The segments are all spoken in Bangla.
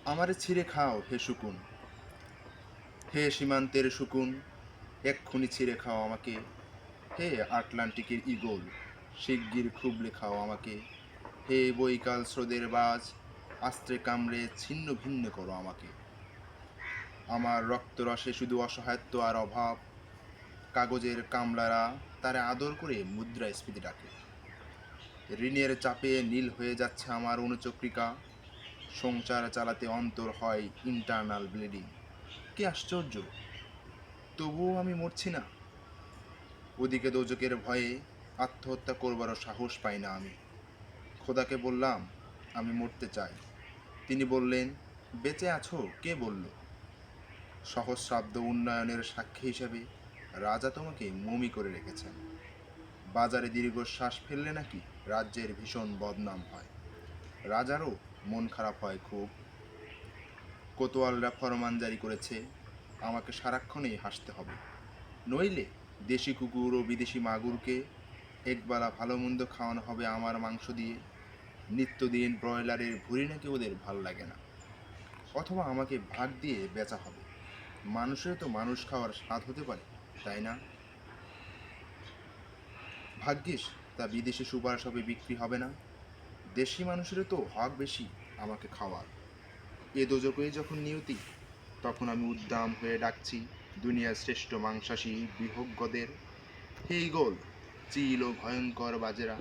আমারে ছিঁড়ে খাও হে শুকুন, হে সীমান্তের শুকুন, এক্ষুনি ছিঁড়ে খাও আমাকে। হে আটলান্টিকের ঈগল, শিগগির খুবলে খাও আমাকে। হে বৈকাল স্রোতের বাজ, আস্ত্রে কামড়ে ছিন্ন ভিন্ন করো আমাকে। আমার রক্তরসে শুধু অসহায়ত্ব আর অভাব, কাগজের কামলারা তারে আদর করে মুদ্রাস্ফীতি ডাকে। ঋণের চাপে নীল হয়ে যাচ্ছে আমার অনুচক্রিকা, সংসার চালাতে অন্তর হয় ইন্টারনাল ব্লিডিং। কি আশ্চর্য, তবুও আমি মরছি না। ওদিকে দোজকের ভয়ে আত্মহত্যা করবারও সাহস পাই না আমি। খোদাকে বললাম আমি মরতে চাই। তিনি বললেন, বেঁচে আছো কে বলল? সহস্রাব্দ উন্নয়নের সাক্ষী হিসেবে রাজা তোমাকে মমি করে রেখেছেন। বাজারে দীর্ঘশ্বাস ফেললে নাকি রাজ্যের ভীষণ বদনাম হয়। রাজারও মন খারাপ হয় খুব। কোতোয়ালরা ফরমান জারি করেছে, আমাকে সারাক্ষণেই হাসতে হবে, নইলে দেশি কুকুর ও বিদেশি মাগুরকে একবেলা ভালো মন্দ খাওয়ানো হবে আমার মাংস দিয়ে। নিত্যদিন ব্রয়লারের ভুঁড়ি নাকি ওদের ভাল লাগে না। অথবা আমাকে ভাগ দিয়ে বেচা হবে। মানুষের তো মানুষ খাওয়ার স্বাদ হতে পারে, তাই না? ভাগ্যিস তা বিদেশি সুপার শপে বিক্রি হবে না। দেশি মানুষেরও তো হক বেশি আমাকে খাওয়ার। এ দোজকেই যখন নিয়তি, তখন আমি উদ্দাম হয়ে ডাকছি দুনিয়ার শ্রেষ্ঠ মাংসাশী বিহজ্ঞদের, হে ঈগল, চিল ও ভয়ঙ্কর বাজেরা,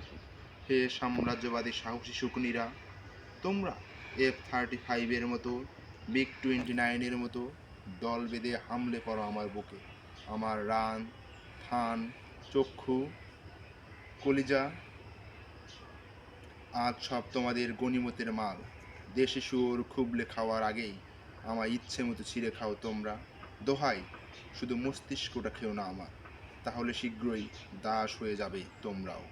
হে সাম্রাজ্যবাদী সাহসী শকুনিরা, তোমরা F-35-এর মতো, MiG-29-এর মতো দল বেঁধে হামলে পড়ো আমার বুকে। আমার রান, থান, চক্ষু, কলিজা আজ সব তোমাদের গনিমতের মাল। দেশি শুয়োর খুবলে খাওয়ার আগেই আমার ইচ্ছে মতো ছিঁড়ে খাও তোমরা। দোহাই, শুধু মস্তিষ্কটা খেও না আমার, তাহলে শীঘ্রই দাস হয়ে যাবে তোমরাও।